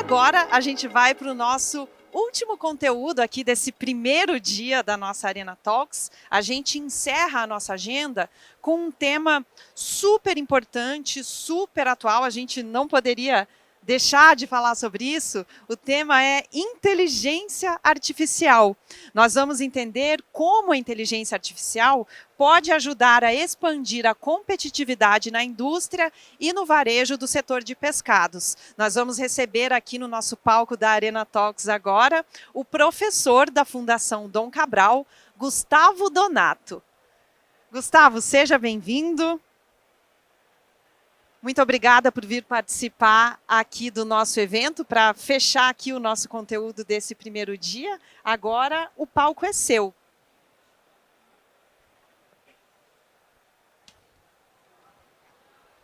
agora a gente vai para o nosso último conteúdo aqui desse primeiro dia da nossa Arena Talks. A gente encerra a nossa agenda com um tema super importante, super atual. A gente não poderia deixar de falar sobre isso. O tema é inteligência artificial. Nós vamos entender como a inteligência artificial pode ajudar a expandir a competitividade na indústria e no varejo do setor de pescados. Nós vamos receber aqui no nosso palco da Arena Talks agora o professor da Fundação Dom Cabral, Gustavo Donato. Gustavo, seja bem-vindo. Muito obrigada por vir participar aqui do nosso evento, para fechar aqui o nosso conteúdo desse primeiro dia. Agora o palco é seu.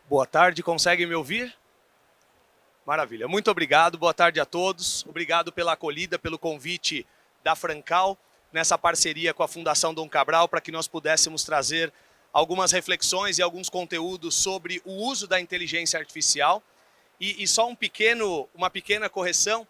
Boa tarde, conseguem me ouvir? Maravilha, muito obrigado, boa tarde a todos. Obrigado pela acolhida, pelo convite da Francal, nessa parceria com a Fundação Dom Cabral, para que nós pudéssemos trazer algumas reflexões e alguns conteúdos sobre o uso da inteligência artificial. E só uma pequena correção,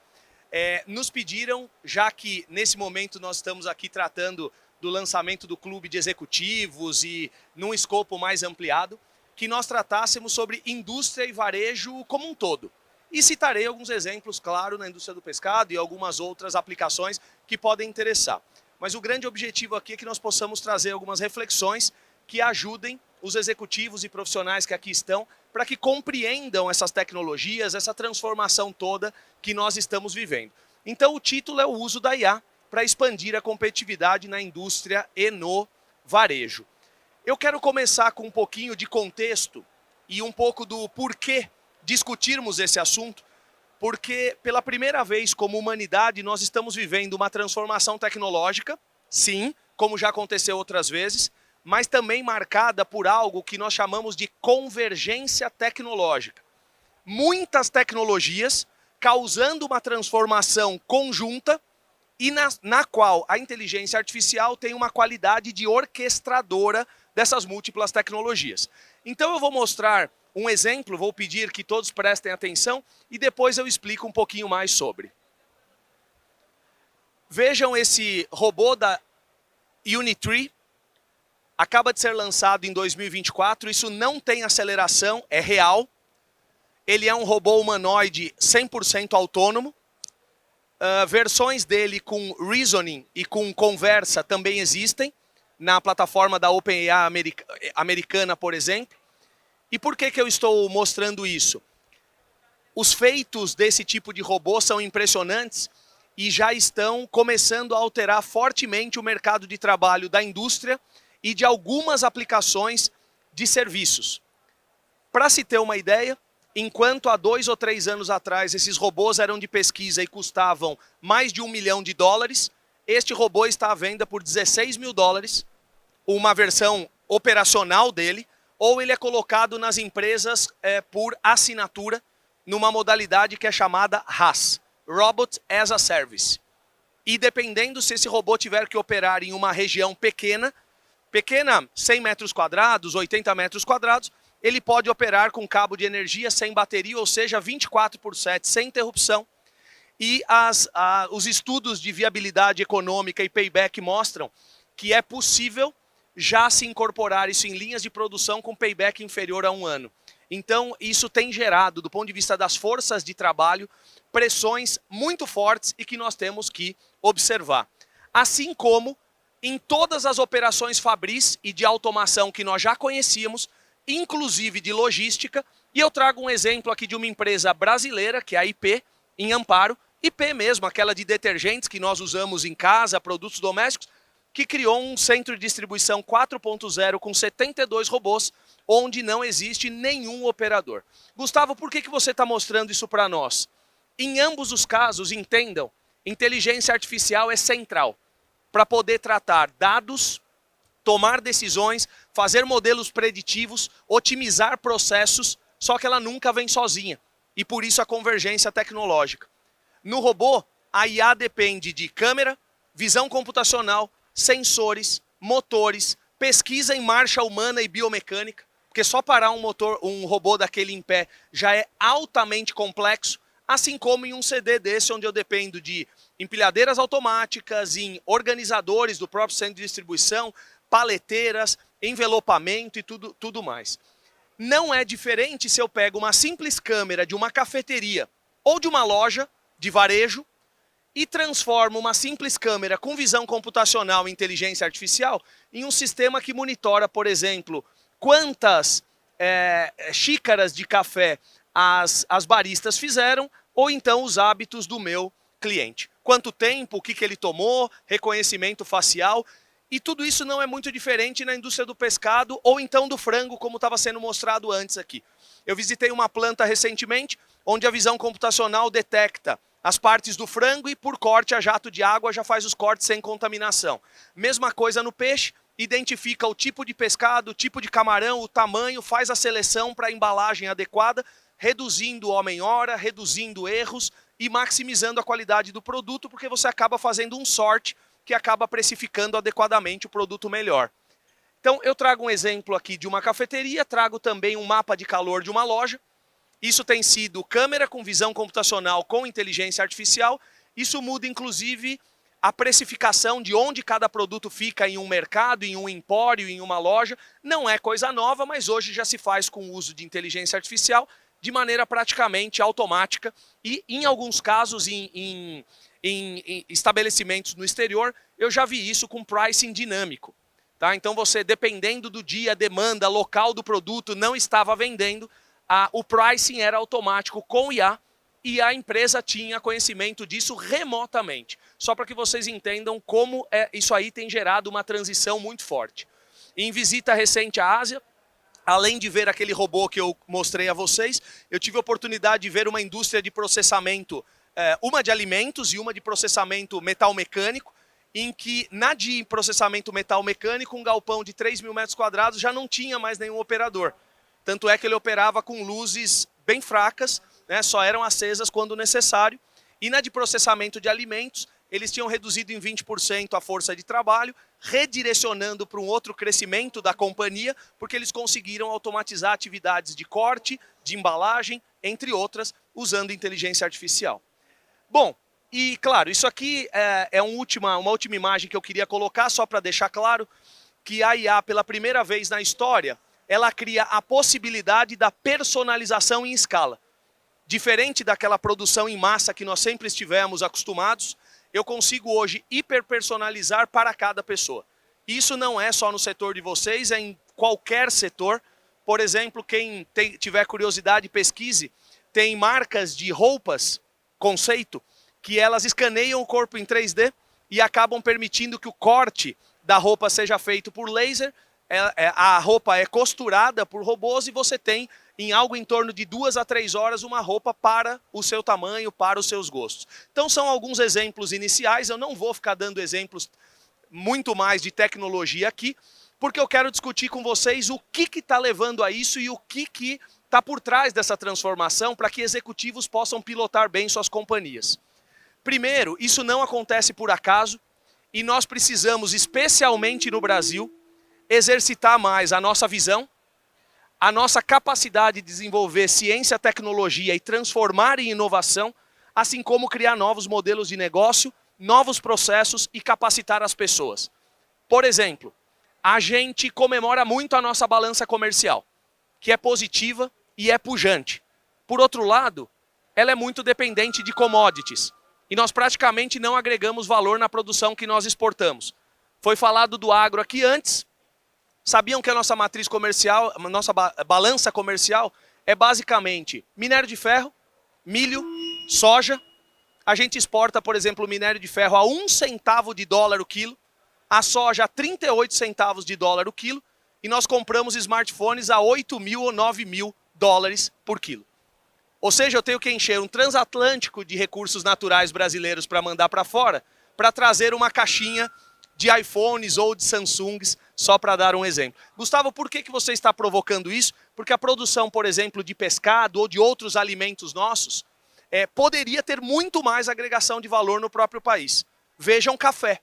nos pediram, já que nesse momento nós estamos aqui tratando do lançamento do clube de executivos e num escopo mais ampliado, que nós tratássemos sobre indústria e varejo como um todo. E citarei alguns exemplos, claro, na indústria do pescado e algumas outras aplicações que podem interessar. Mas o grande objetivo aqui é que nós possamos trazer algumas reflexões que ajudem os executivos e profissionais que aqui estão para que compreendam essas tecnologias, essa transformação toda que nós estamos vivendo. Então o título é o uso da IA para expandir a competitividade na indústria e no varejo. Eu quero começar com um pouquinho de contexto e um pouco do porquê discutirmos esse assunto, porque pela primeira vez como humanidade nós estamos vivendo uma transformação tecnológica, sim, como já aconteceu outras vezes, mas também marcada por algo que nós chamamos de convergência tecnológica. Muitas tecnologias causando uma transformação conjunta e na qual a inteligência artificial tem uma qualidade de orquestradora dessas múltiplas tecnologias. Então eu vou mostrar um exemplo, vou pedir que todos prestem atenção e depois eu explico um pouquinho mais sobre. Vejam esse robô da Unitree. Acaba de ser lançado em 2024, isso não tem aceleração, é real. Ele é um robô humanoide 100% autônomo. Versões dele com reasoning e com conversa também existem, na plataforma da OpenAI americana, por exemplo. E por que eu estou mostrando isso? Os feitos desse tipo de robô são impressionantes e já estão começando a alterar fortemente o mercado de trabalho da indústria e de algumas aplicações de serviços. Para se ter uma ideia, enquanto há 2 ou 3 anos atrás esses robôs eram de pesquisa e custavam mais de $1 milhão, este robô está à venda por $16 mil, uma versão operacional dele, ou ele é colocado nas empresas por assinatura, numa modalidade que é chamada RaaS, Robot as a Service. E dependendo se esse robô tiver que operar em uma região pequena, 100 metros quadrados, 80 metros quadrados, ele pode operar com cabo de energia sem bateria, ou seja, 24/7, sem interrupção. E os estudos de viabilidade econômica e payback mostram que é possível já se incorporar isso em linhas de produção com payback inferior a 1 ano. Então, isso tem gerado, do ponto de vista das forças de trabalho, pressões muito fortes e que nós temos que observar. Assim como em todas as operações fabris e de automação que nós já conhecíamos, inclusive de logística, e eu trago um exemplo aqui de uma empresa brasileira, que é a IP, em Amparo, IP mesmo, aquela de detergentes que nós usamos em casa, produtos domésticos, que criou um centro de distribuição 4.0 com 72 robôs, onde não existe nenhum operador. Gustavo, por que você está mostrando isso para nós? Em ambos os casos, entendam, inteligência artificial é central para poder tratar dados, tomar decisões, fazer modelos preditivos, otimizar processos, só que ela nunca vem sozinha. E por isso a convergência tecnológica. No robô, a IA depende de câmera, visão computacional, sensores, motores, pesquisa em marcha humana e biomecânica, porque só parar um robô daquele em pé já é altamente complexo. assim como em um CD desse, onde eu dependo de empilhadeiras automáticas, em organizadores do próprio centro de distribuição, paleteiras, envelopamento e tudo mais. Não é diferente se eu pego uma simples câmera de uma cafeteria ou de uma loja de varejo e transformo uma simples câmera com visão computacional e inteligência artificial em um sistema que monitora, por exemplo, quantas xícaras de café as baristas fizeram, ou então os hábitos do meu cliente. Quanto tempo, o que ele tomou, reconhecimento facial, e tudo isso não é muito diferente na indústria do pescado ou então do frango, como estava sendo mostrado antes aqui. Eu visitei uma planta recentemente, onde a visão computacional detecta as partes do frango e por corte a jato de água já faz os cortes sem contaminação. Mesma coisa no peixe, identifica o tipo de pescado, o tipo de camarão, o tamanho, faz a seleção para a embalagem adequada, reduzindo homem-hora, reduzindo erros e maximizando a qualidade do produto, porque você acaba fazendo um sorte que acaba precificando adequadamente o produto melhor. Então eu trago um exemplo aqui de uma cafeteria, trago também um mapa de calor de uma loja. Isso tem sido câmera com visão computacional com inteligência artificial. Isso muda inclusive a precificação de onde cada produto fica em um mercado, em um empório, em uma loja. Não é coisa nova, mas hoje já se faz com o uso de inteligência artificial de maneira praticamente automática e, em alguns casos, em estabelecimentos no exterior, eu já vi isso com pricing dinâmico. Tá? Então você, dependendo do dia, demanda, local do produto, não estava vendendo, o pricing era automático com IA e a empresa tinha conhecimento disso remotamente. Só para que vocês entendam como isso aí tem gerado uma transição muito forte. Em visita recente à Ásia, além de ver aquele robô que eu mostrei a vocês, eu tive a oportunidade de ver uma indústria de processamento, uma de alimentos e uma de processamento metal mecânico, em que na de processamento metal mecânico, um galpão de 3 mil metros quadrados já não tinha mais nenhum operador. Tanto é que ele operava com luzes bem fracas, né, só eram acesas quando necessário. E na de processamento de alimentos, eles tinham reduzido em 20% a força de trabalho, redirecionando para um outro crescimento da companhia, porque eles conseguiram automatizar atividades de corte, de embalagem, entre outras, usando inteligência artificial. Bom, e claro, isso aqui é uma última imagem que eu queria colocar, só para deixar claro que a IA, pela primeira vez na história, ela cria a possibilidade da personalização em escala. Diferente daquela produção em massa que nós sempre estivemos acostumados, eu consigo hoje hiperpersonalizar para cada pessoa. Isso não é só no setor de vocês, é em qualquer setor. Por exemplo, quem tiver curiosidade, pesquise. Tem marcas de roupas, conceito, que elas escaneiam o corpo em 3D e acabam permitindo que o corte da roupa seja feito por laser. A roupa é costurada por robôs e você tem, em algo em torno de 2 a 3 horas, uma roupa para o seu tamanho, para os seus gostos. Então são alguns exemplos iniciais, eu não vou ficar dando exemplos muito mais de tecnologia aqui, porque eu quero discutir com vocês o que está levando a isso e o que está por trás dessa transformação para que executivos possam pilotar bem suas companhias. Primeiro, isso não acontece por acaso e nós precisamos, especialmente no Brasil, exercitar mais a nossa visão, a nossa capacidade de desenvolver ciência, tecnologia e transformar em inovação, assim como criar novos modelos de negócio, novos processos e capacitar as pessoas. Por exemplo, a gente comemora muito a nossa balança comercial, que é positiva e é pujante. Por outro lado, ela é muito dependente de commodities. E nós praticamente não agregamos valor na produção que nós exportamos. Foi falado do agro aqui antes. Sabiam que a nossa matriz comercial, a nossa balança comercial é basicamente minério de ferro, milho, soja. A gente exporta, por exemplo, o minério de ferro a 1 centavo de dólar o quilo, a soja a 38 centavos de dólar o quilo, e nós compramos smartphones a 8 mil ou 9 mil dólares por quilo. Ou seja, eu tenho que encher um transatlântico de recursos naturais brasileiros para mandar para fora, para trazer uma caixinha de iPhones ou de Samsungs, só para dar um exemplo. Gustavo, por que você está provocando isso? Porque a produção, por exemplo, de pescado ou de outros alimentos nossos, poderia ter muito mais agregação de valor no próprio país. Vejam café.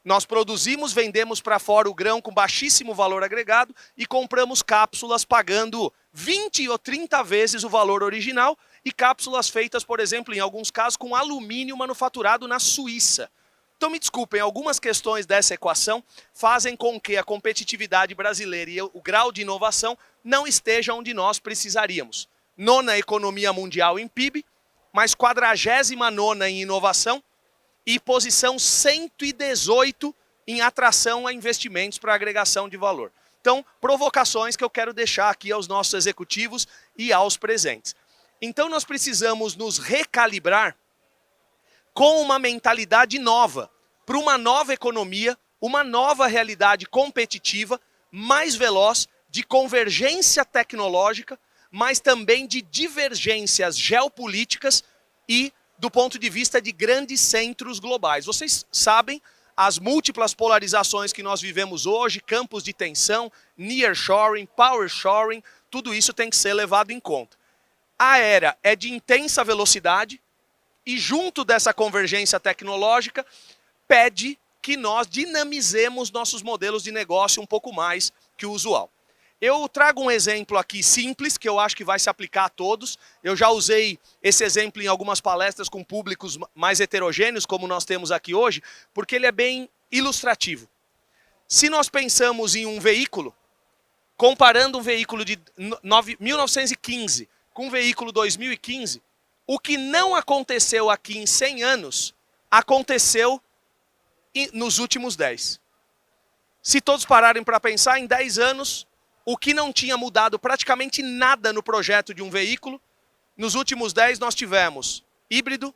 Nós produzimos, vendemos para fora o grão com baixíssimo valor agregado e compramos cápsulas pagando 20 ou 30 vezes o valor original e cápsulas feitas, por exemplo, em alguns casos, com alumínio manufaturado na Suíça. Então me desculpem, algumas questões dessa equação fazem com que a competitividade brasileira e o grau de inovação não estejam onde nós precisaríamos. Nona economia mundial em PIB, mas 49ª em inovação e posição 118 em atração a investimentos para agregação de valor. Então, provocações que eu quero deixar aqui aos nossos executivos e aos presentes. Então, nós precisamos nos recalibrar com uma mentalidade nova, para uma nova economia, uma nova realidade competitiva, mais veloz, de convergência tecnológica, mas também de divergências geopolíticas e do ponto de vista de grandes centros globais. Vocês sabem as múltiplas polarizações que nós vivemos hoje, campos de tensão, nearshoring, powershoring, tudo isso tem que ser levado em conta. A era é de intensa velocidade e junto dessa convergência tecnológica pede que nós dinamizemos nossos modelos de negócio um pouco mais que o usual. Eu trago um exemplo aqui simples, que eu acho que vai se aplicar a todos. Eu já usei esse exemplo em algumas palestras com públicos mais heterogêneos, como nós temos aqui hoje, porque ele é bem ilustrativo. Se nós pensamos em um veículo, comparando um veículo de 1915 com um veículo 2015, o que não aconteceu aqui em 100 anos, aconteceu nos últimos 10. Se todos pararem para pensar, em 10 anos, o que não tinha mudado praticamente nada no projeto de um veículo, nos últimos 10 nós tivemos híbrido,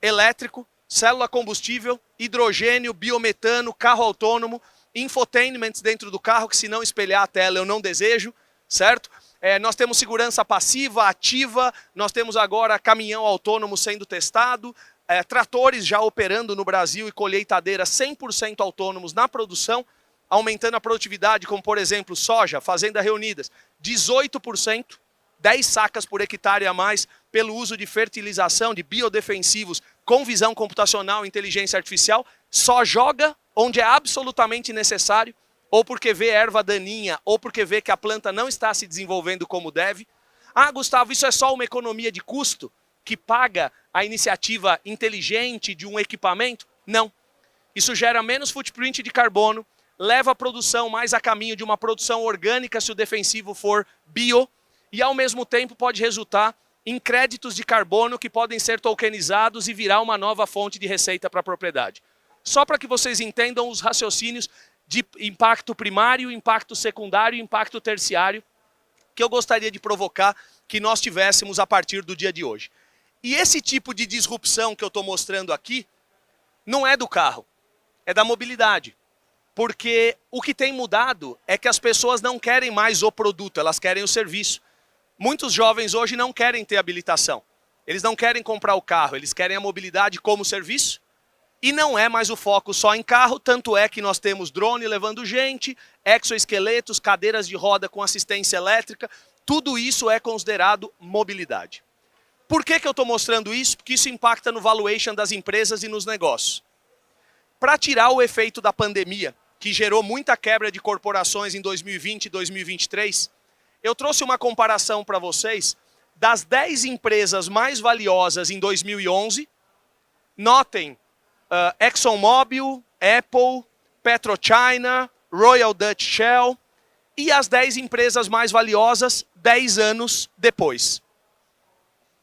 elétrico, célula combustível, hidrogênio, biometano, carro autônomo, infotainment dentro do carro, que se não espelhar a tela eu não desejo, certo? Nós temos segurança passiva, ativa, nós temos agora caminhão autônomo sendo testado, tratores já operando no Brasil e colheitadeiras 100% autônomos na produção, aumentando a produtividade, como por exemplo soja, fazenda reunidas, 18%, 10 sacas por hectare a mais pelo uso de fertilização, de biodefensivos com visão computacional e inteligência artificial, só joga onde é absolutamente necessário, ou porque vê erva daninha, ou porque vê que a planta não está se desenvolvendo como deve. Ah, Gustavo, isso é só uma economia de custo que paga a iniciativa inteligente de um equipamento? Não. Isso gera menos footprint de carbono, leva a produção mais a caminho de uma produção orgânica se o defensivo for bio, e ao mesmo tempo pode resultar em créditos de carbono que podem ser tokenizados e virar uma nova fonte de receita para a propriedade. Só para que vocês entendam os raciocínios de impacto primário, impacto secundário e impacto terciário que eu gostaria de provocar que nós tivéssemos a partir do dia de hoje. E esse tipo de disrupção que eu estou mostrando aqui não é do carro, é da mobilidade. Porque o que tem mudado é que as pessoas não querem mais o produto, elas querem o serviço. Muitos jovens hoje não querem ter habilitação. Eles não querem comprar o carro, eles querem a mobilidade como serviço. E não é mais o foco só em carro, tanto é que nós temos drone levando gente, exoesqueletos, cadeiras de roda com assistência elétrica, tudo isso é considerado mobilidade. Por que eu estou mostrando isso? Porque isso impacta no valuation das empresas e nos negócios. Para tirar o efeito da pandemia, que gerou muita quebra de corporações em 2020 e 2023, eu trouxe uma comparação para vocês das 10 empresas mais valiosas em 2011. Notem, ExxonMobil, Apple, PetroChina, Royal Dutch Shell e as 10 empresas mais valiosas 10 anos depois.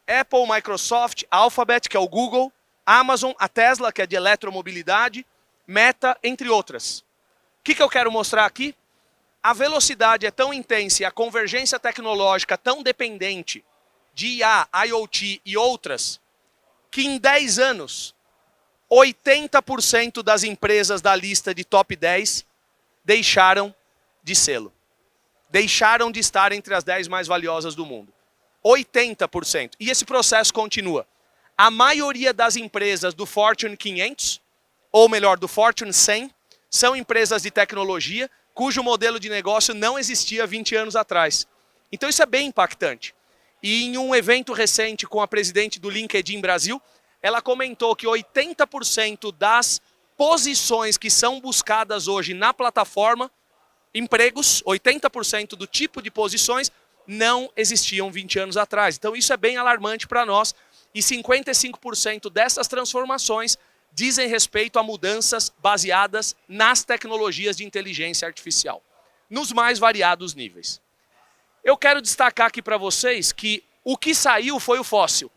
Apple, Microsoft, Alphabet, que é o Google, Amazon, a Tesla, que é de eletromobilidade, Meta, entre outras. O que eu quero mostrar aqui? A velocidade é tão intensa e a convergência tecnológica tão dependente de IA, IoT e outras, que em 10 anos, 80% das empresas da lista de top 10 deixaram de sê-lo. Deixaram de estar entre as 10 mais valiosas do mundo. 80%. E esse processo continua. A maioria das empresas do Fortune 500, ou melhor, do Fortune 100, são empresas de tecnologia cujo modelo de negócio não existia 20 anos atrás. Então isso é bem impactante. E em um evento recente com a presidente do LinkedIn Brasil, ela comentou que 80% das posições que são buscadas hoje na plataforma, empregos, 80% do tipo de posições, não existiam 20 anos atrás. Então isso é bem alarmante para nós e 55% dessas transformações dizem respeito a mudanças baseadas nas tecnologias de inteligência artificial, nos mais variados níveis. Eu quero destacar aqui para vocês que o que saiu foi o fóssil.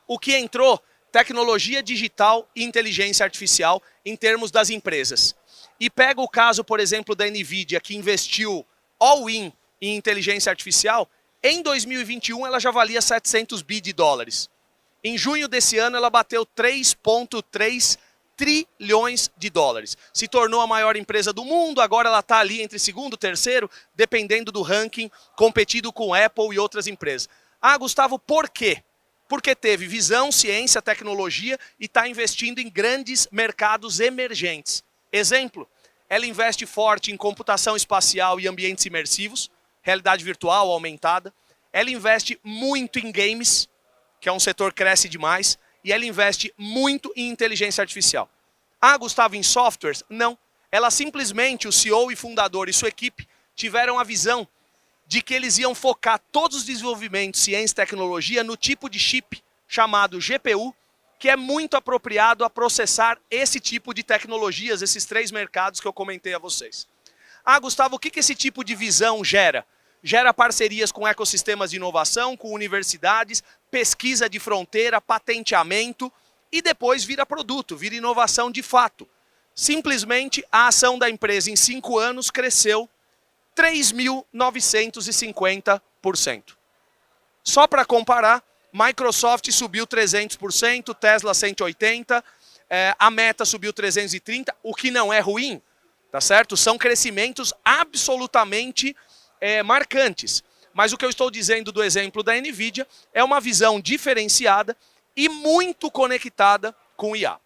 O que entrou, tecnologia digital e inteligência artificial em termos das empresas. E pega o caso, por exemplo, da NVIDIA, que investiu all-in em inteligência artificial. Em 2021, ela já valia 700 bi de dólares. Em junho desse ano, ela bateu 3,3 trilhões de dólares. Se tornou a maior empresa do mundo, agora ela está ali entre segundo e terceiro, dependendo do ranking, competido com Apple e outras empresas. Ah, Gustavo, por quê? Porque teve visão, ciência, tecnologia e está investindo em grandes mercados emergentes. Exemplo, ela investe forte em computação espacial e ambientes imersivos, realidade virtual aumentada. Ela investe muito em games, que é um setor que cresce demais, e ela investe muito em inteligência artificial. Ah, Gustavo, em softwares? Não. Ela simplesmente, o CEO e fundador e sua equipe, tiveram a visão de que eles iam focar todos os desenvolvimentos, ciência e tecnologia no tipo de chip chamado GPU, que é muito apropriado a processar esse tipo de tecnologias, esses três mercados que eu comentei a vocês. Ah, Gustavo, o que esse tipo de visão gera? Gera parcerias com ecossistemas de inovação, com universidades, pesquisa de fronteira, patenteamento e depois vira produto, vira inovação de fato. Simplesmente a ação da empresa em 5 anos cresceu 3.950%. Só para comparar, Microsoft subiu 300%, Tesla 180%, a Meta subiu 330%, o que não é ruim, tá certo? São crescimentos absolutamente marcantes. Mas o que eu estou dizendo do exemplo da NVIDIA é uma visão diferenciada e muito conectada com o IA.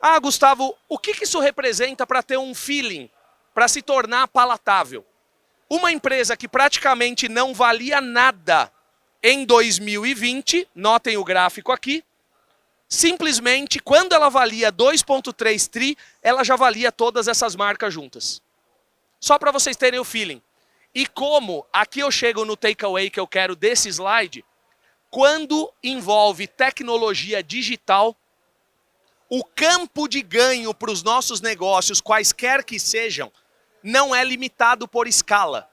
Ah, Gustavo, o que isso representa para ter um feeling, para se tornar palatável? Uma empresa que praticamente não valia nada em 2020, notem o gráfico aqui, simplesmente quando ela valia 2,3 tri, ela já valia todas essas marcas juntas. Só para vocês terem o feeling. E como, aqui eu chego no takeaway que eu quero desse slide, quando envolve tecnologia digital, o campo de ganho para os nossos negócios, quaisquer que sejam, não é limitado por escala.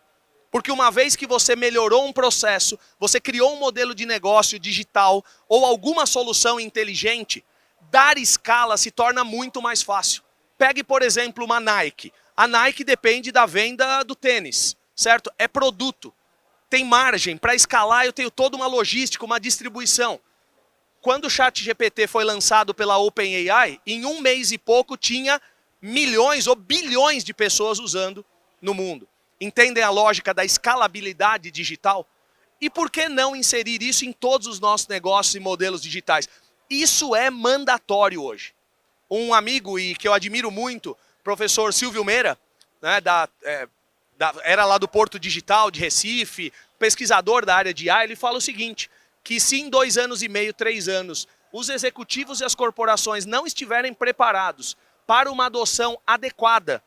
Porque uma vez que você melhorou um processo, você criou um modelo de negócio digital ou alguma solução inteligente, dar escala se torna muito mais fácil. Pegue, por exemplo, uma Nike. A Nike depende da venda do tênis, certo? É produto. Tem margem. Para escalar, eu tenho toda uma logística, uma distribuição. Quando o ChatGPT foi lançado pela OpenAI, em 1 mês e pouco tinha milhões ou bilhões de pessoas usando no mundo. Entendem a lógica da escalabilidade digital? E por que não inserir isso em todos os nossos negócios e modelos digitais? Isso é mandatório hoje. Um amigo, e que eu admiro muito, professor Silvio Meira, né, era lá do Porto Digital de Recife, pesquisador da área de IA, ele fala o seguinte, que se em 2 anos e meio, 3 anos, os executivos e as corporações não estiverem preparados para uma adoção adequada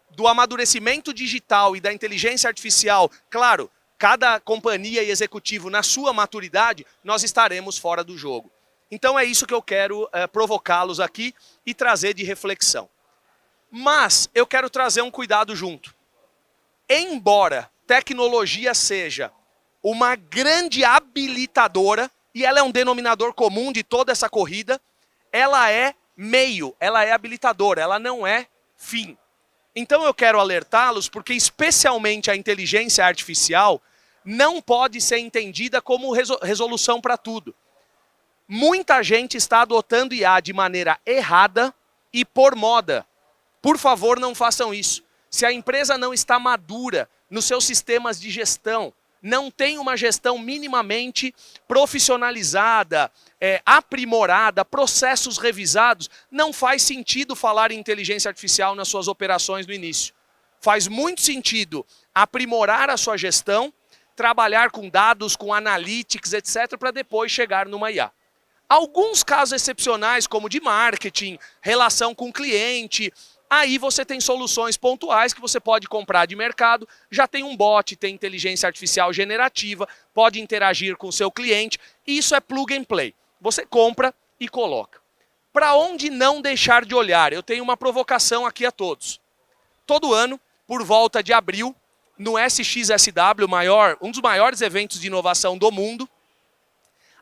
do amadurecimento digital e da inteligência artificial, claro, cada companhia e executivo na sua maturidade, nós estaremos fora do jogo. Então é isso que eu quero provocá-los aqui e trazer de reflexão. Mas eu quero trazer um cuidado junto. Embora tecnologia seja uma grande habilitadora, e ela é um denominador comum de toda essa corrida, ela é meio, ela é habilitadora, ela não é fim. Então eu quero alertá-los porque especialmente a inteligência artificial não pode ser entendida como resolução para tudo. Muita gente está adotando IA de maneira errada e por moda. Por favor, não façam isso. Se a empresa não está madura nos seus sistemas de gestão, não tem uma gestão minimamente profissionalizada, aprimorada, processos revisados, não faz sentido falar em inteligência artificial nas suas operações no início. Faz muito sentido aprimorar a sua gestão, trabalhar com dados, com analytics, etc., para depois chegar numa IA. Alguns casos excepcionais, como de marketing, relação com o cliente, aí você tem soluções pontuais que você pode comprar de mercado, já tem um bot, tem inteligência artificial generativa, pode interagir com o seu cliente, e isso é plug and play. Você compra e coloca. Para onde não deixar de olhar? Eu tenho uma provocação aqui a todos. Todo ano, por volta de abril, no SXSW, um dos maiores eventos de inovação do mundo,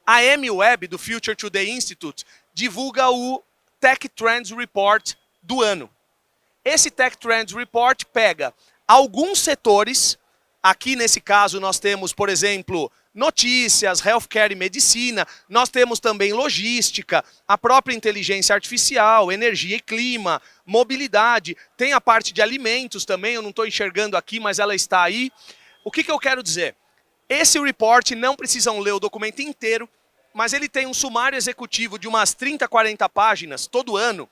a M-Web, do Future Today Institute, divulga o Tech Trends Report do ano. Esse Tech Trends Report pega alguns setores, aqui nesse caso nós temos, por exemplo, notícias, healthcare e medicina, nós temos também logística, a própria inteligência artificial, energia e clima, mobilidade, tem a parte de alimentos também, eu não estou enxergando aqui, mas ela está aí. O que eu quero dizer? Esse report, não precisam ler o documento inteiro, mas ele tem um sumário executivo de umas 30, 40 páginas todo ano,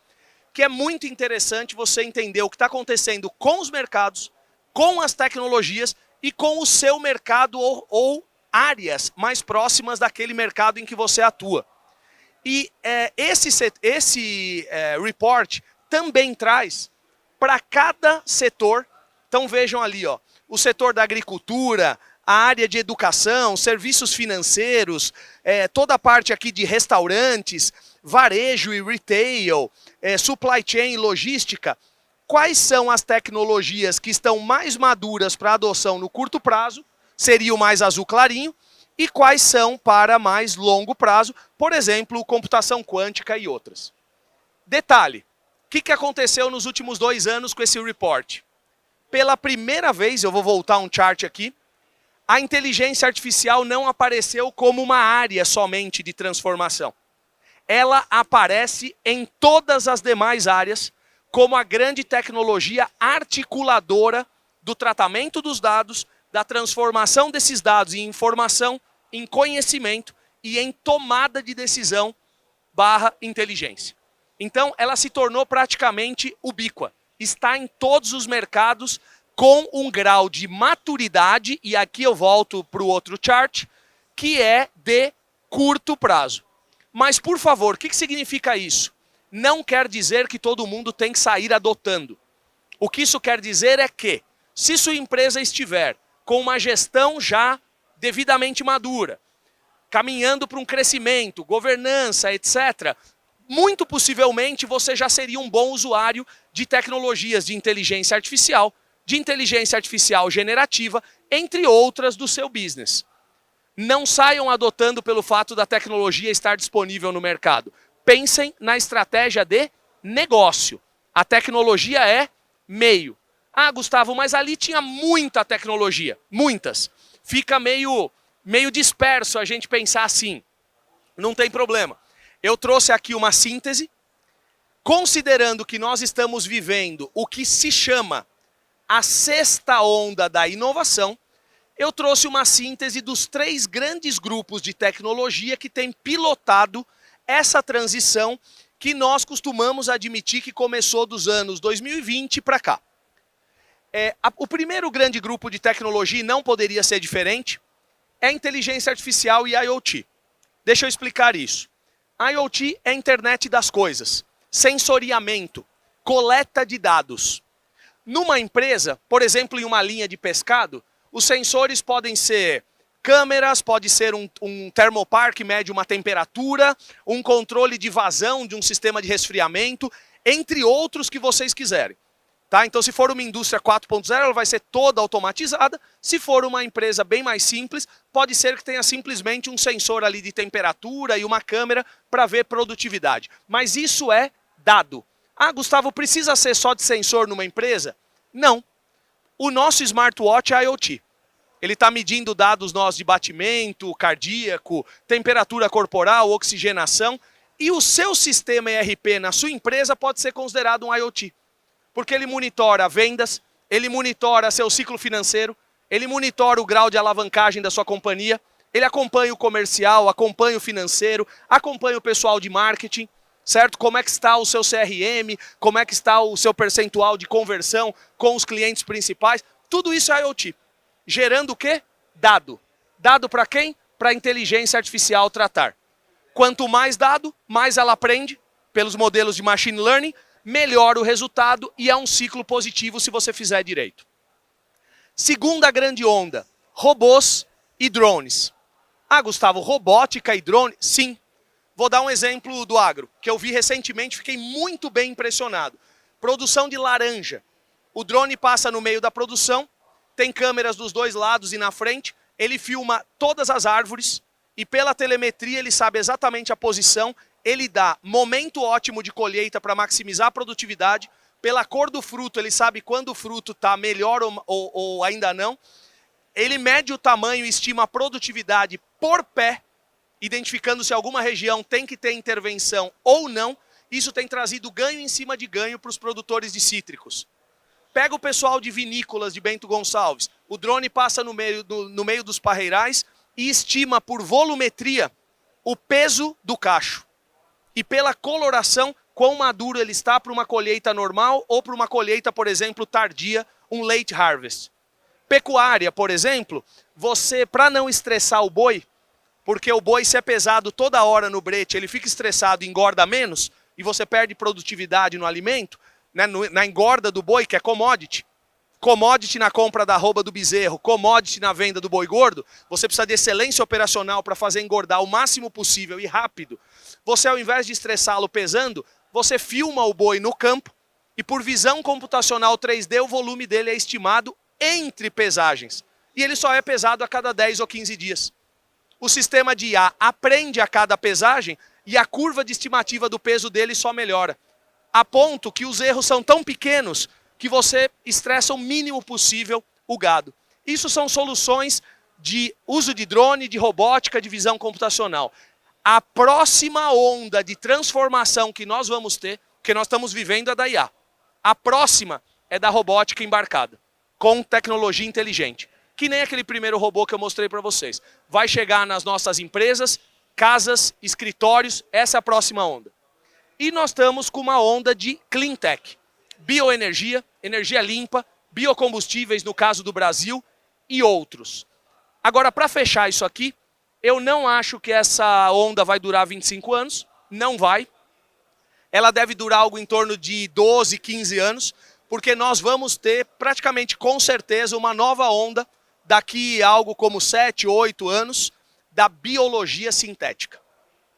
que é muito interessante você entender o que está acontecendo com os mercados, com as tecnologias e com o seu mercado ou áreas mais próximas daquele mercado em que você atua. E esse report também traz para cada setor, então vejam ali, ó, o setor da agricultura, a área de educação, serviços financeiros, toda a parte aqui de restaurantes, varejo e retail, supply chain e logística, quais são as tecnologias que estão mais maduras para adoção no curto prazo, seria o mais azul clarinho, e quais são para mais longo prazo, por exemplo, computação quântica e outras. Detalhe, o que aconteceu nos últimos 2 anos com esse report? Pela primeira vez, eu vou voltar um chart aqui, a inteligência artificial não apareceu como uma área somente de transformação. Ela aparece em todas as demais áreas como a grande tecnologia articuladora do tratamento dos dados, da transformação desses dados em informação, em conhecimento e em tomada de decisão / inteligência. Então, ela se tornou praticamente ubíqua. Está em todos os mercados com um grau de maturidade, e aqui eu volto para o outro chart, que é de curto prazo. Mas, por favor, o que significa isso? Não quer dizer que todo mundo tem que sair adotando. O que isso quer dizer é que, se sua empresa estiver com uma gestão já devidamente madura, caminhando para um crescimento, governança, etc., muito possivelmente você já seria um bom usuário de tecnologias de inteligência artificial generativa, entre outras do seu business. Não saiam adotando pelo fato da tecnologia estar disponível no mercado. Pensem na estratégia de negócio. A tecnologia é meio. Ah, Gustavo, mas ali tinha muita tecnologia. Muitas. Fica meio disperso a gente pensar assim. Não tem problema. Eu trouxe aqui uma síntese. Considerando que nós estamos vivendo o que se chama a sexta onda da inovação, eu trouxe uma síntese dos 3 grandes grupos de tecnologia que têm pilotado essa transição que nós costumamos admitir que começou dos anos 2020 para cá. O primeiro grande grupo de tecnologia, e não poderia ser diferente, é a inteligência artificial e IoT. Deixa eu explicar isso. IoT é a internet das coisas, sensoriamento, coleta de dados. Numa empresa, por exemplo, em uma linha de pescado, os sensores podem ser câmeras, pode ser um termopar que mede uma temperatura, um controle de vazão de um sistema de resfriamento, entre outros que vocês quiserem. Tá? Então, se for uma indústria 4.0, ela vai ser toda automatizada. Se for uma empresa bem mais simples, pode ser que tenha simplesmente um sensor ali de temperatura e uma câmera para ver produtividade. Mas isso é dado. Ah, Gustavo, precisa ser só de sensor numa empresa? Não. O nosso smartwatch é IoT. Ele está medindo dados nossos de batimento cardíaco, temperatura corporal, oxigenação. E o seu sistema ERP na sua empresa pode ser considerado um IoT. Porque ele monitora vendas, ele monitora seu ciclo financeiro, ele monitora o grau de alavancagem da sua companhia, ele acompanha o comercial, acompanha o financeiro, acompanha o pessoal de marketing, certo? Como é que está o seu CRM, como é que está o seu percentual de conversão com os clientes principais. Tudo isso é IoT. Gerando o quê? Dado. Dado para quem? Para a inteligência artificial tratar. Quanto mais dado, mais ela aprende pelos modelos de machine learning, melhora o resultado e é um ciclo positivo se você fizer direito. Segunda grande onda, robôs e drones. Ah, Gustavo, robótica e drone? Sim. Vou dar um exemplo do agro, que eu vi recentemente, fiquei muito bem impressionado. Produção de laranja. O drone passa no meio da produção, tem câmeras dos dois lados e na frente, ele filma todas as árvores e pela telemetria ele sabe exatamente a posição, ele dá momento ótimo de colheita para maximizar a produtividade, pela cor do fruto ele sabe quando o fruto está melhor ou ainda não, ele mede o tamanho e estima a produtividade por pé, identificando se alguma região tem que ter intervenção ou não. Isso tem trazido ganho em cima de ganho para os produtores de cítricos. Pega o pessoal de vinícolas de Bento Gonçalves, o drone passa no meio dos parreirais e estima por volumetria o peso do cacho. E pela coloração, quão maduro ele está para uma colheita normal ou para uma colheita, por exemplo, tardia, um late harvest. Pecuária, por exemplo, você, para não estressar o boi, porque o boi, se é pesado toda hora no brete, ele fica estressado e engorda menos, e você perde produtividade no alimento, né, na engorda do boi, que é commodity. Commodity na compra da arroba do bezerro, commodity na venda do boi gordo, você precisa de excelência operacional para fazer engordar o máximo possível e rápido. Você, ao invés de estressá-lo pesando, você filma o boi no campo e por visão computacional 3D o volume dele é estimado entre pesagens. E ele só é pesado a cada 10 ou 15 dias. O sistema de IA aprende a cada pesagem e a curva de estimativa do peso dele só melhora. A ponto que os erros são tão pequenos que você estressa o mínimo possível o gado. Isso são soluções de uso de drone, de robótica, de visão computacional. A próxima onda de transformação que nós vamos ter, que nós estamos vivendo, é da IA. A próxima é da robótica embarcada, com tecnologia inteligente. Que nem aquele primeiro robô que eu mostrei para vocês. Vai chegar nas nossas empresas, casas, escritórios, essa é a próxima onda. E nós estamos com uma onda de clean tech. Bioenergia, energia limpa, biocombustíveis no caso do Brasil e outros. Agora, para fechar isso aqui, eu não acho que essa onda vai durar 25 anos, não vai. Ela deve durar algo em torno de 12, 15 anos, porque nós vamos ter praticamente com certeza uma nova onda daqui a algo como 7, 8 anos da biologia sintética.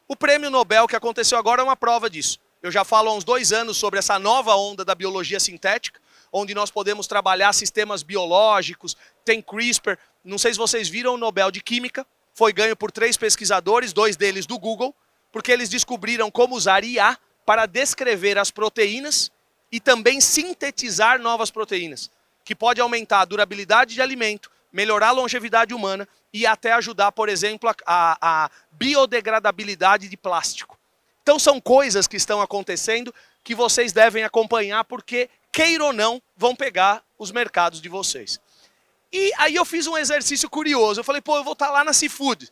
O prêmio Nobel que aconteceu agora é uma prova disso. Eu já falo há uns 2 anos sobre essa nova onda da biologia sintética, onde nós podemos trabalhar sistemas biológicos, tem CRISPR. Não sei se vocês viram o Nobel de Química, foi ganho por 3 pesquisadores, 2 deles do Google, porque eles descobriram como usar IA para descrever as proteínas e também sintetizar novas proteínas, que pode aumentar a durabilidade de alimento, melhorar a longevidade humana e até ajudar, por exemplo, a biodegradabilidade de plástico. Então são coisas que estão acontecendo que vocês devem acompanhar porque, queira ou não, vão pegar os mercados de vocês. E aí eu fiz um exercício curioso. Eu falei, pô, eu vou estar lá na Seafood.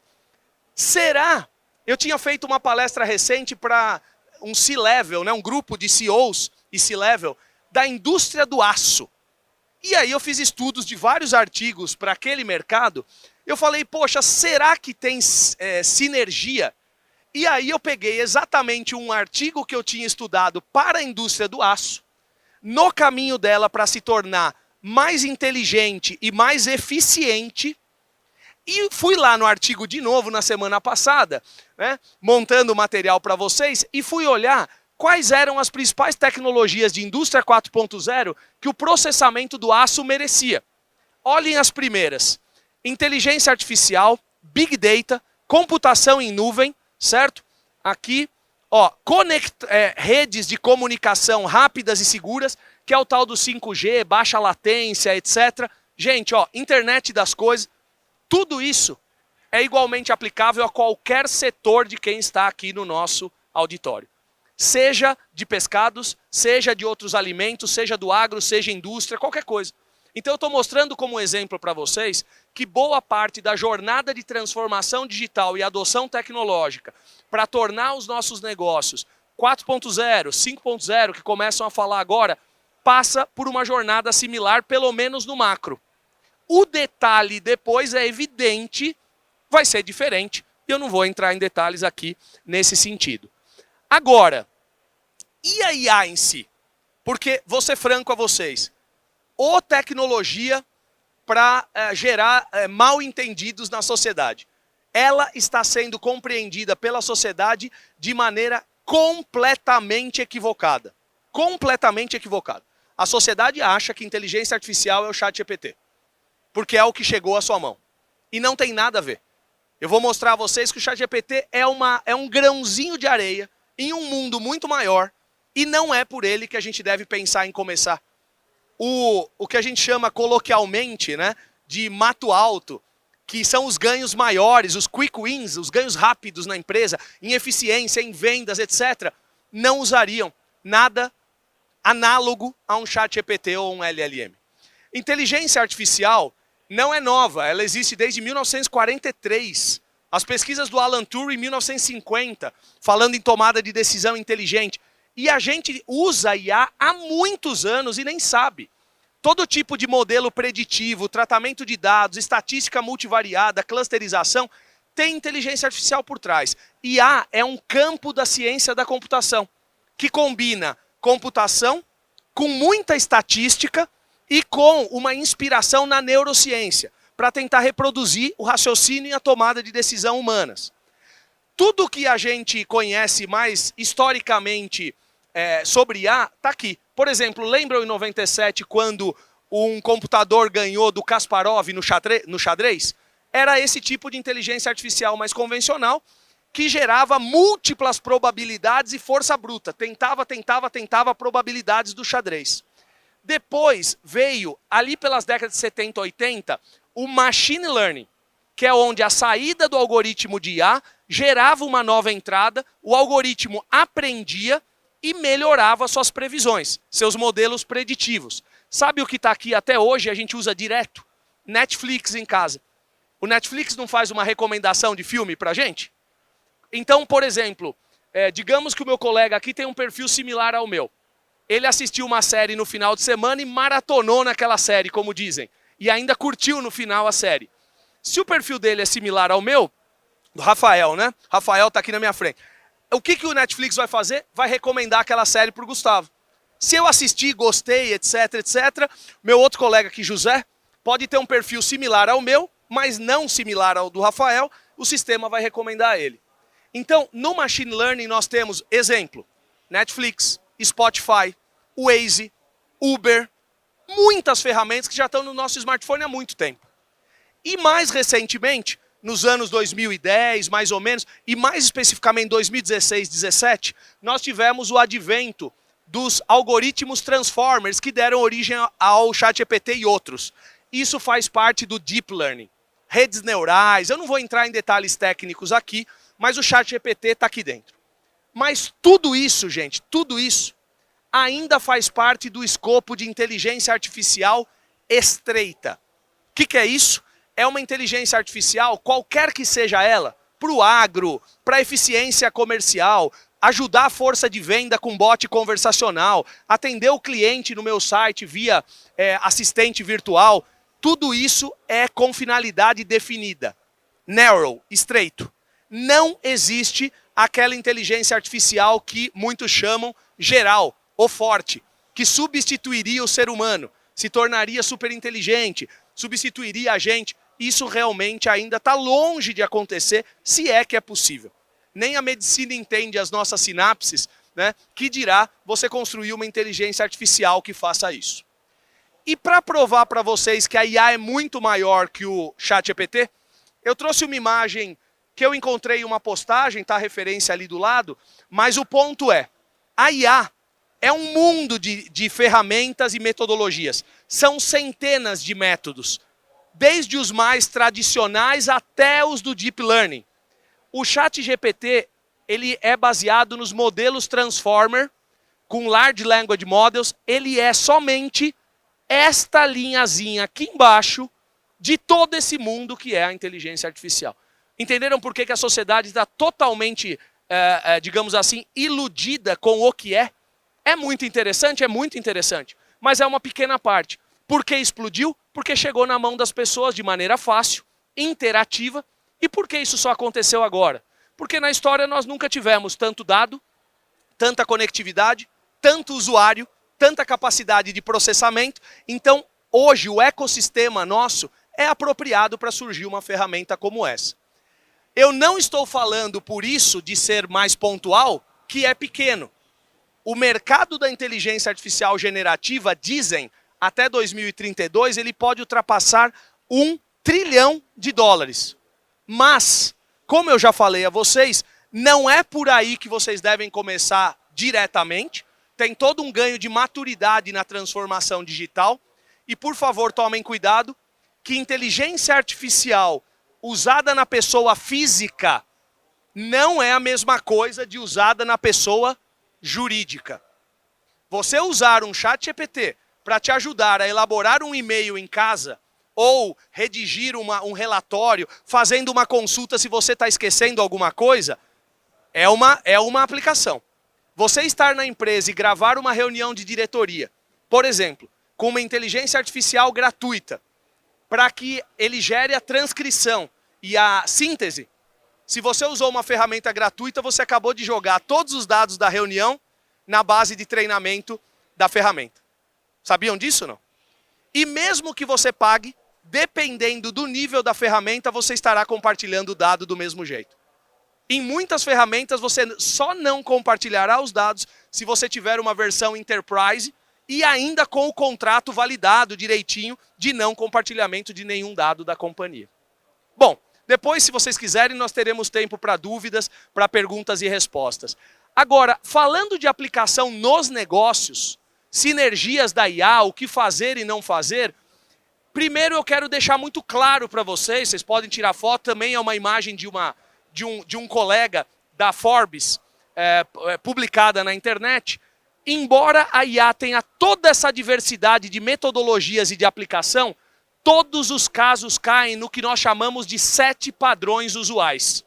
Será? Eu tinha feito uma palestra recente para um C-Level, né, um grupo de CEOs e C-Level da indústria do aço. E aí eu fiz estudos de vários artigos para aquele mercado. Eu falei, poxa, será que tem sinergia? E aí eu peguei exatamente um artigo que eu tinha estudado para a indústria do aço, no caminho dela para se tornar mais inteligente e mais eficiente, e fui lá no artigo de novo na semana passada, né, montando o material para vocês, e fui olhar quais eram as principais tecnologias de indústria 4.0 que o processamento do aço merecia. Olhem as primeiras: inteligência artificial, big data, computação em nuvem, certo? Aqui, ó, redes de comunicação rápidas e seguras, que é o tal do 5G, baixa latência, etc. Gente, ó, internet das coisas, tudo isso é igualmente aplicável a qualquer setor de quem está aqui no nosso auditório. Seja de pescados, seja de outros alimentos, seja do agro, seja indústria, qualquer coisa. Então eu estou mostrando como exemplo para vocês que boa parte da jornada de transformação digital e adoção tecnológica para tornar os nossos negócios 4.0, 5.0, que começam a falar agora, passa por uma jornada similar, pelo menos no macro. O detalhe depois é evidente, vai ser diferente, e eu não vou entrar em detalhes aqui nesse sentido. Agora, e a IA em si? Porque, vou ser franco a vocês, ou tecnologia para gerar mal entendidos na sociedade. Ela está sendo compreendida pela sociedade de maneira completamente equivocada. Completamente equivocada. A sociedade acha que inteligência artificial é o ChatGPT, porque é o que chegou à sua mão. E não tem nada a ver. Eu vou mostrar a vocês que o ChatGPT é um grãozinho de areia em um mundo muito maior, e não é por ele que a gente deve pensar em começar. O que a gente chama coloquialmente, né, de mato alto, que são os ganhos maiores, os quick wins, os ganhos rápidos na empresa, em eficiência, em vendas, etc., não usariam nada análogo a um ChatGPT ou um LLM. Inteligência artificial não é nova, ela existe desde 1943. As pesquisas do Alan Turing em 1950, falando em tomada de decisão inteligente. E a gente usa IA há muitos anos e nem sabe. Todo tipo de modelo preditivo, tratamento de dados, estatística multivariada, clusterização, tem inteligência artificial por trás. IA é um campo da ciência da computação, que combina computação com muita estatística e com uma inspiração na neurociência, para tentar reproduzir o raciocínio e a tomada de decisão humanas. Tudo que a gente conhece mais historicamente sobre IA está aqui. Por exemplo, lembram em 97 quando um computador ganhou do Kasparov no xadrez? Era esse tipo de inteligência artificial mais convencional que gerava múltiplas probabilidades e força bruta. Tentava probabilidades do xadrez. Depois veio, ali pelas décadas de 70 e 80, o machine learning, que é onde a saída do algoritmo de IA gerava uma nova entrada, o algoritmo aprendia e melhorava suas previsões, seus modelos preditivos. Sabe o que está aqui até hoje, a gente usa direto? Netflix em casa. O Netflix não faz uma recomendação de filme para a gente? Então, por exemplo, digamos que o meu colega aqui tem um perfil similar ao meu. Ele assistiu uma série no final de semana e maratonou naquela série, como dizem. E ainda curtiu no final a série. Se o perfil dele é similar ao meu, do Rafael, né? Rafael está aqui na minha frente. O que o Netflix vai fazer? Vai recomendar aquela série para o Gustavo. Se eu assistir, gostei, etc, meu outro colega aqui, José, pode ter um perfil similar ao meu, mas não similar ao do Rafael, o sistema vai recomendar a ele. Então, no Machine Learning nós temos, exemplo, Netflix, Spotify, Waze, Uber, muitas ferramentas que já estão no nosso smartphone há muito tempo. E mais recentemente, nos anos 2010, mais ou menos, e mais especificamente em 2016, 2017, nós tivemos o advento dos algoritmos Transformers que deram origem ao ChatGPT e outros. Isso faz parte do Deep Learning. Redes neurais, eu não vou entrar em detalhes técnicos aqui, mas o ChatGPT está aqui dentro. Mas tudo isso, gente, tudo isso, ainda faz parte do escopo de inteligência artificial estreita. O que é isso? É uma inteligência artificial, qualquer que seja ela, para o agro, para a eficiência comercial, ajudar a força de venda com bot conversacional, atender o cliente no meu site via assistente virtual, tudo isso é com finalidade definida. Narrow, estreito. Não existe aquela inteligência artificial que muitos chamam geral ou forte, que substituiria o ser humano, se tornaria superinteligente, substituiria a gente. Isso realmente ainda está longe de acontecer, se é que é possível. Nem a medicina entende as nossas sinapses, né, que dirá você construir uma inteligência artificial que faça isso. E para provar para vocês que a IA é muito maior que o ChatGPT, eu trouxe uma imagem que eu encontrei em uma postagem, tá a referência ali do lado, mas o ponto é, a IA é um mundo de ferramentas e metodologias. São centenas de métodos, desde os mais tradicionais até os do Deep Learning. O ChatGPT, ele é baseado nos modelos Transformer, com Large Language Models, ele é somente esta linhazinha aqui embaixo de todo esse mundo que é a inteligência artificial. Entenderam por que a sociedade está totalmente, digamos assim, iludida com o que é? É muito interessante, mas é uma pequena parte. Por que explodiu? Porque chegou na mão das pessoas de maneira fácil, interativa E por que isso só aconteceu agora? Porque na história nós nunca tivemos tanto dado, tanta conectividade, tanto usuário, tanta capacidade de processamento. Então, hoje, o ecossistema nosso é apropriado para surgir uma ferramenta como essa. Eu não estou falando, por isso, de ser mais pontual, que é pequeno. O mercado da inteligência artificial generativa, dizem, até 2032, ele pode ultrapassar $1 trilhão. Mas, como eu já falei a vocês, não é por aí que vocês devem começar diretamente. Tem todo um ganho de maturidade na transformação digital. E, por favor, tomem cuidado que inteligência artificial usada na pessoa física não é a mesma coisa de usada na pessoa jurídica. Você usar um ChatGPT para te ajudar a elaborar um e-mail em casa ou redigir um relatório, fazendo uma consulta se você está esquecendo alguma coisa, é uma aplicação. Você estar na empresa e gravar uma reunião de diretoria, por exemplo, com uma inteligência artificial gratuita, para que ele gere a transcrição e a síntese. Se você usou uma ferramenta gratuita, você acabou de jogar todos os dados da reunião na base de treinamento da ferramenta. Sabiam disso, não? E mesmo que você pague, dependendo do nível da ferramenta, você estará compartilhando o dado do mesmo jeito. Em muitas ferramentas, você só não compartilhará os dados se você tiver uma versão Enterprise e ainda com o contrato validado direitinho de não compartilhamento de nenhum dado da companhia. Bom, depois, se vocês quiserem, nós teremos tempo para dúvidas, para perguntas e respostas. Agora, falando de aplicação nos negócios, sinergias da IA, o que fazer e não fazer, primeiro eu quero deixar muito claro para vocês podem tirar foto, também é uma imagem de um colega da Forbes, publicada na internet. Embora a IA tenha toda essa diversidade de metodologias e de aplicação, todos os casos caem no que nós chamamos de 7 padrões usuais,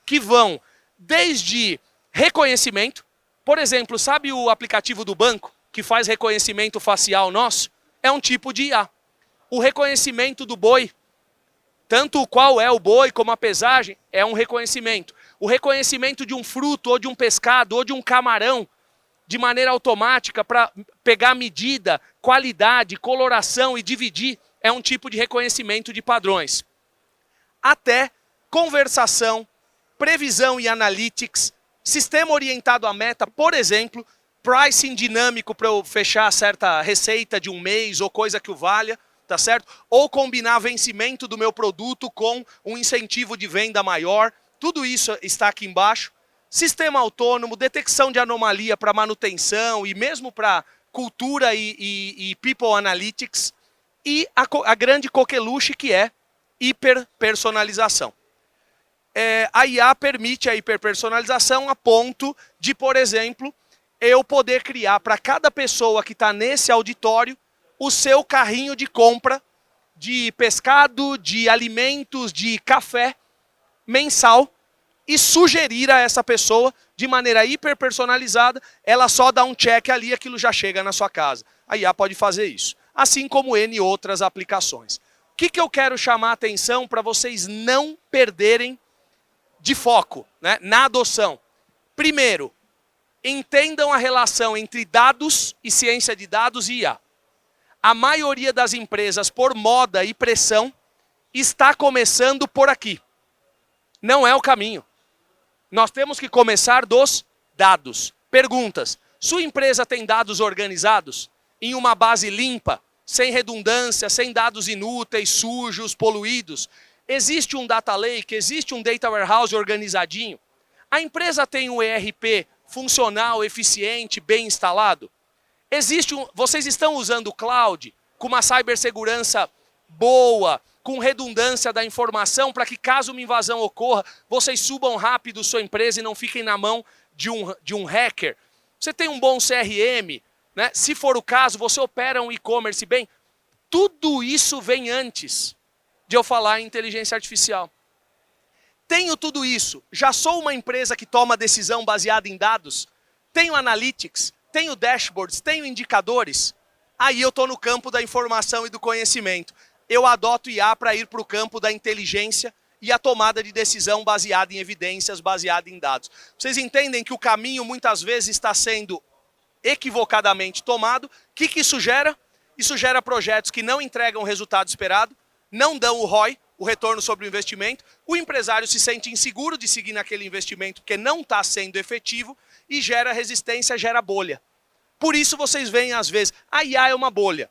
que vão desde reconhecimento. Por exemplo, sabe o aplicativo do banco que faz reconhecimento facial nosso? É um tipo de IA. O reconhecimento do boi, tanto qual é o boi como a pesagem, é um reconhecimento. O reconhecimento de um fruto ou de um pescado ou de um camarão, de maneira automática para pegar medida, qualidade, coloração e dividir, é um tipo de reconhecimento de padrões. Até conversação, previsão e analytics, sistema orientado à meta, por exemplo, pricing dinâmico para eu fechar certa receita de um mês ou coisa que o valha, tá certo? Ou combinar vencimento do meu produto com um incentivo de venda maior, tudo isso está aqui embaixo. Sistema autônomo, detecção de anomalia para manutenção e mesmo para cultura e people analytics. E a grande coqueluche que é hiperpersonalização. A IA permite a hiperpersonalização a ponto de, por exemplo, eu poder criar para cada pessoa que está nesse auditório o seu carrinho de compra de pescado, de alimentos, de café mensal e sugerir a essa pessoa de maneira hiperpersonalizada, ela só dá um check ali e aquilo já chega na sua casa. A IA pode fazer isso. Assim como N outras aplicações. O que eu quero chamar a atenção para vocês não perderem de foco, né, na adoção? Primeiro, entendam a relação entre dados e ciência de dados e IA. A maioria das empresas, por moda e pressão, está começando por aqui. Não é o caminho. Nós temos que começar dos dados. Perguntas. Sua empresa tem dados organizados? Em uma base limpa? Sem redundância, sem dados inúteis, sujos, poluídos? Existe um data lake? Existe um data warehouse organizadinho? A empresa tem um ERP funcional, eficiente, bem instalado? Vocês estão usando o cloud com uma cibersegurança boa, com redundância da informação, para que caso uma invasão ocorra, vocês subam rápido sua empresa e não fiquem na mão de um hacker? Você tem um bom CRM, né? Se for o caso, você opera um e-commerce bem? Tudo isso vem antes de eu falar em inteligência artificial. Tenho tudo isso, já sou uma empresa que toma decisão baseada em dados, tenho analytics, tenho dashboards, tenho indicadores, aí eu estou no campo da informação e do conhecimento. Eu adoto IA para ir para o campo da inteligência e a tomada de decisão baseada em evidências, baseada em dados. Vocês entendem que o caminho muitas vezes está sendo equivocadamente tomado. O que isso gera? Isso gera projetos que não entregam o resultado esperado, não dão o ROI, o retorno sobre o investimento, o empresário se sente inseguro de seguir naquele investimento porque não está sendo efetivo e gera resistência, gera bolha. Por isso vocês veem às vezes, a IA é uma bolha.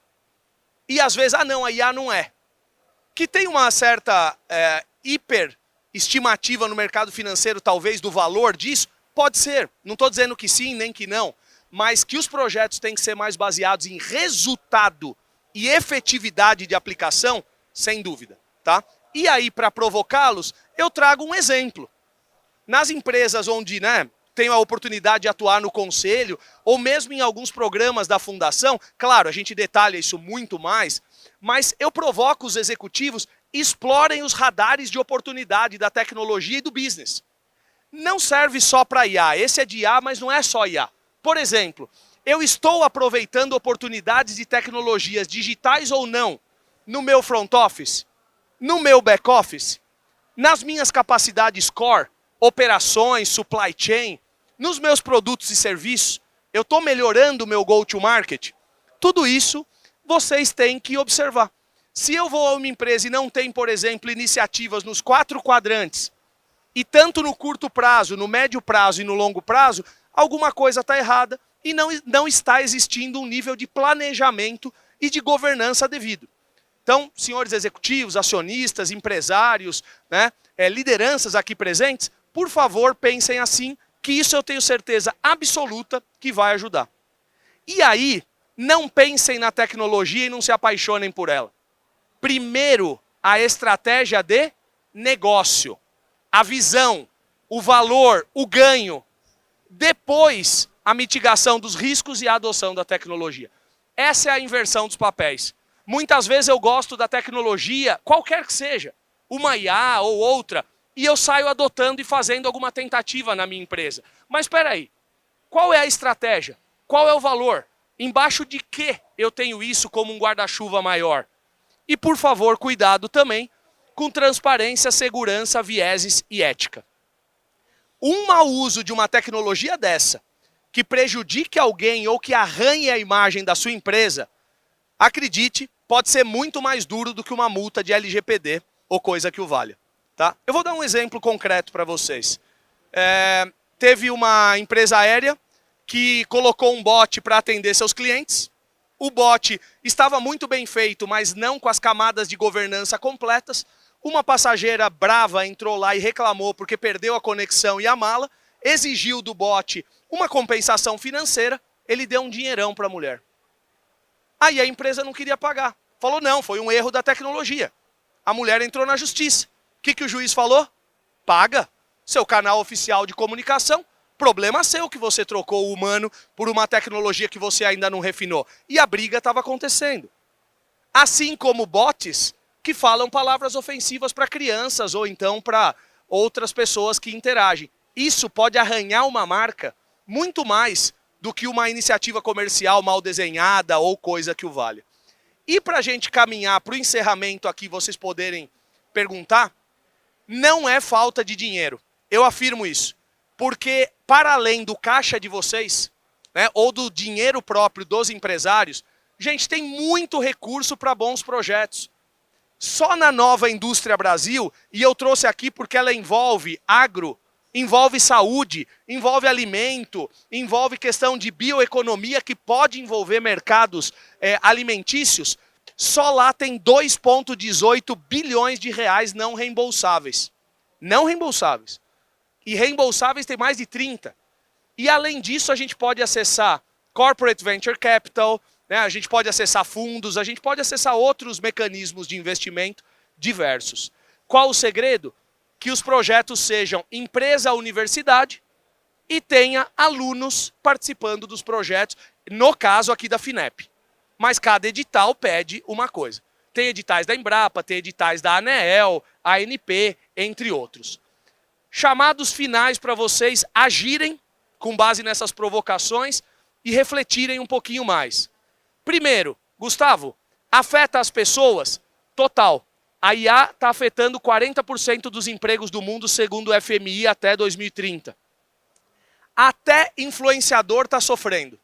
E às vezes, não, a IA não é. Que tem uma certa hiperestimativa no mercado financeiro, talvez, do valor disso, pode ser. Não estou dizendo que sim, nem que não. Mas que os projetos têm que ser mais baseados em resultado e efetividade de aplicação, sem dúvida. Tá? E aí, para provocá-los, eu trago um exemplo. Nas empresas onde tenho a oportunidade de atuar no conselho, ou mesmo em alguns programas da fundação, claro, a gente detalha isso muito mais, mas eu provoco os executivos, explorem os radares de oportunidade da tecnologia e do business. Não serve só para IA, esse é de IA, mas não é só IA. Por exemplo, eu estou aproveitando oportunidades de tecnologias digitais ou não no meu front office, no meu back office, nas minhas capacidades core, operações, supply chain, nos meus produtos e serviços, eu estou melhorando o meu go-to-market. Tudo isso vocês têm que observar. Se eu vou a uma empresa e não tem, por exemplo, iniciativas nos 4 quadrantes, e tanto no curto prazo, no médio prazo e no longo prazo, alguma coisa está errada e não está existindo um nível de planejamento e de governança devido. Então, senhores executivos, acionistas, empresários, lideranças aqui presentes, por favor, pensem assim, que isso eu tenho certeza absoluta que vai ajudar. E aí, não pensem na tecnologia e não se apaixonem por ela. Primeiro, a estratégia de negócio, a visão, o valor, o ganho. Depois, a mitigação dos riscos e a adoção da tecnologia. Essa é a inversão dos papéis. Muitas vezes eu gosto da tecnologia, qualquer que seja, uma IA ou outra, e eu saio adotando e fazendo alguma tentativa na minha empresa. Mas espera aí, qual é a estratégia? Qual é o valor? Embaixo de que eu tenho isso como um guarda-chuva maior? E, por favor, cuidado também com transparência, segurança, vieses e ética. Um mau uso de uma tecnologia dessa, que prejudique alguém ou que arranhe a imagem da sua empresa, acredite, pode ser muito mais duro do que uma multa de LGPD ou coisa que o valha. Tá? Eu vou dar um exemplo concreto para vocês. Teve uma empresa aérea que colocou um bot para atender seus clientes. O bot estava muito bem feito, mas não com as camadas de governança completas. Uma passageira brava entrou lá e reclamou porque perdeu a conexão e a mala, exigiu do bot uma compensação financeira, ele deu um dinheirão para a mulher. Aí a empresa não queria pagar. Falou, não, foi um erro da tecnologia. A mulher entrou na justiça. O que o juiz falou? Paga. Seu canal oficial de comunicação, problema seu que você trocou o humano por uma tecnologia que você ainda não refinou. E a briga estava acontecendo. Assim como bots que falam palavras ofensivas para crianças ou então para outras pessoas que interagem. Isso pode arranhar uma marca muito mais do que uma iniciativa comercial mal desenhada ou coisa que o valha. E para a gente caminhar para o encerramento aqui, vocês poderem perguntar, não é falta de dinheiro. Eu afirmo isso. Porque para além do caixa de vocês, ou do dinheiro próprio dos empresários, gente, tem muito recurso para bons projetos. Só na Nova Indústria Brasil, e eu trouxe aqui porque ela envolve agro, envolve saúde, envolve alimento, envolve questão de bioeconomia que pode envolver mercados alimentícios, só lá tem 2,18 bilhões de reais não reembolsáveis. Não reembolsáveis. E reembolsáveis tem mais de 30. E além disso, a gente pode acessar Corporate Venture Capital, a gente pode acessar fundos, a gente pode acessar outros mecanismos de investimento diversos. Qual o segredo? Que os projetos sejam empresa-universidade e tenha alunos participando dos projetos, no caso aqui da FINEP. Mas cada edital pede uma coisa. Tem editais da Embrapa, tem editais da ANEEL, ANP, entre outros. Chamados finais para vocês agirem com base nessas provocações e refletirem um pouquinho mais. Primeiro, Gustavo, afeta as pessoas? Total. A IA está afetando 40% dos empregos do mundo, segundo o FMI, até 2030. Até influenciador está sofrendo.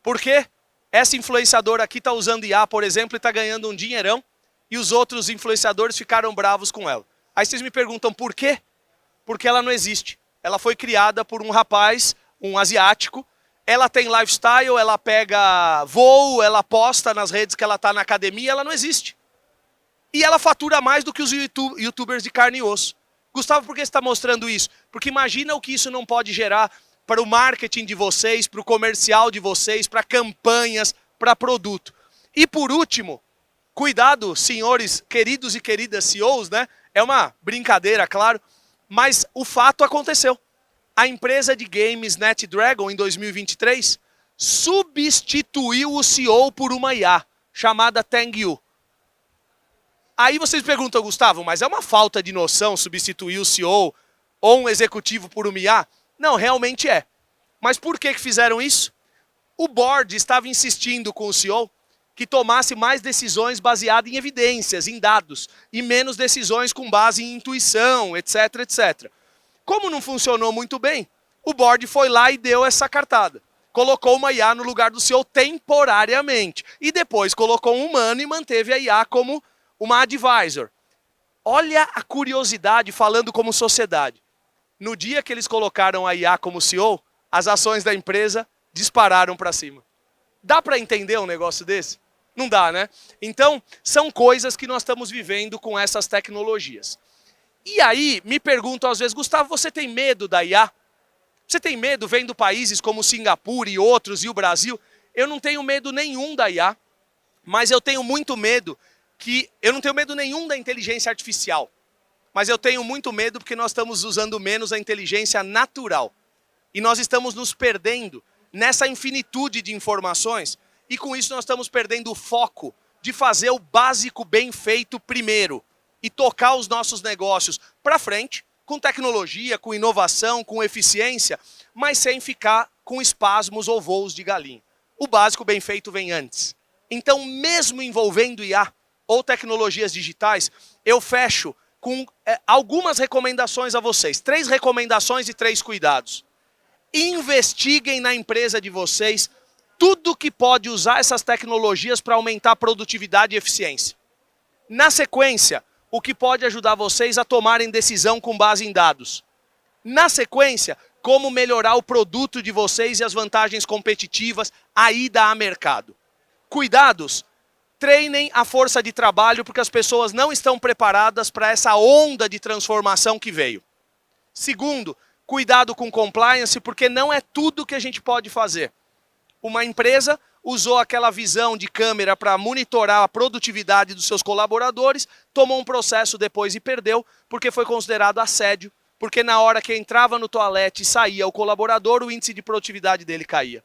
Por quê? Essa influenciadora aqui está usando IA, por exemplo, e está ganhando um dinheirão, e os outros influenciadores ficaram bravos com ela. Aí vocês me perguntam por quê? Porque ela não existe. Ela foi criada por um rapaz, um asiático. Ela tem lifestyle, ela pega voo, ela posta nas redes que ela está na academia, ela não existe. E ela fatura mais do que os youtubers de carne e osso. Gustavo, por que você está mostrando isso? Porque imagina o que isso não pode gerar para o marketing de vocês, para o comercial de vocês, para campanhas, para produto. E por último, cuidado, senhores, queridos e queridas CEOs, né? É uma brincadeira, claro, mas o fato aconteceu. A empresa de games NetDragon, em 2023, substituiu o CEO por uma IA, chamada Tangyu. Aí vocês perguntam, Gustavo, mas é uma falta de noção substituir o CEO ou um executivo por uma IA? Não, realmente é. Mas por que fizeram isso? O board estava insistindo com o CEO que tomasse mais decisões baseadas em evidências, em dados, e menos decisões com base em intuição, etc, etc. Como não funcionou muito bem, o board foi lá e deu essa cartada. Colocou uma IA no lugar do CEO temporariamente. E depois colocou um humano e manteve a IA como uma advisor. Olha a curiosidade falando como sociedade. No dia que eles colocaram a IA como CEO, as ações da empresa dispararam para cima. Dá para entender um negócio desse? Não dá, né? Então, são coisas que nós estamos vivendo com essas tecnologias. E aí, me perguntam às vezes, Gustavo, você tem medo da IA? Você tem medo vendo países como Singapura e outros, e o Brasil? Eu não tenho medo nenhum da IA, mas eu tenho muito medo eu não tenho medo nenhum da inteligência artificial. Mas eu tenho muito medo porque nós estamos usando menos a inteligência natural. E nós estamos nos perdendo nessa infinitude de informações, e com isso nós estamos perdendo o foco de fazer o básico bem feito primeiro e tocar os nossos negócios para frente, com tecnologia, com inovação, com eficiência, mas sem ficar com espasmos ou voos de galinha. O básico bem feito vem antes. Então, mesmo envolvendo IA ou tecnologias digitais, eu fecho com algumas recomendações a vocês. 3 recomendações e 3 cuidados. Investiguem na empresa de vocês tudo que pode usar essas tecnologias para aumentar a produtividade e eficiência. Na sequência, o que pode ajudar vocês a tomarem decisão com base em dados. Na sequência, como melhorar o produto de vocês e as vantagens competitivas, a ida a mercado. Cuidados, treinem a força de trabalho porque as pessoas não estão preparadas para essa onda de transformação que veio. Segundo, cuidado com compliance porque não é tudo que a gente pode fazer. Uma empresa usou aquela visão de câmera para monitorar a produtividade dos seus colaboradores, tomou um processo depois e perdeu, porque foi considerado assédio, porque na hora que entrava no toalete e saía o colaborador, o índice de produtividade dele caía.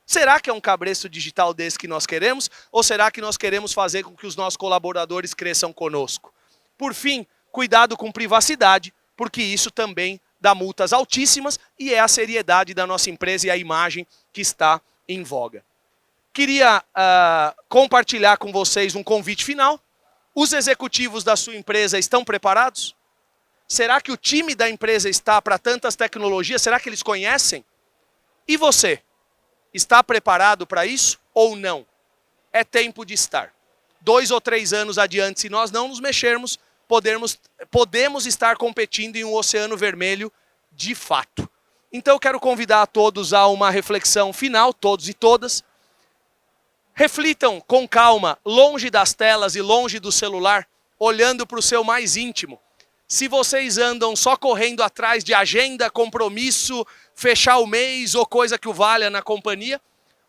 Será que é um cabresto digital desse que nós queremos? Ou será que nós queremos fazer com que os nossos colaboradores cresçam conosco? Por fim, cuidado com privacidade, porque isso também dá multas altíssimas e é a seriedade da nossa empresa e a imagem que está em voga. Queria compartilhar com vocês um convite final. Os executivos da sua empresa estão preparados? Será que o time da empresa está para tantas tecnologias? Será que eles conhecem? E você? Está preparado para isso ou não? É tempo de estar. 2 ou 3 anos adiante, se nós não nos mexermos, podemos estar competindo em um oceano vermelho de fato. Então eu quero convidar a todos a uma reflexão final, todos e todas. Reflitam com calma, longe das telas e longe do celular, olhando para o seu mais íntimo. Se vocês andam só correndo atrás de agenda, compromisso, fechar o mês ou coisa que o valha na companhia,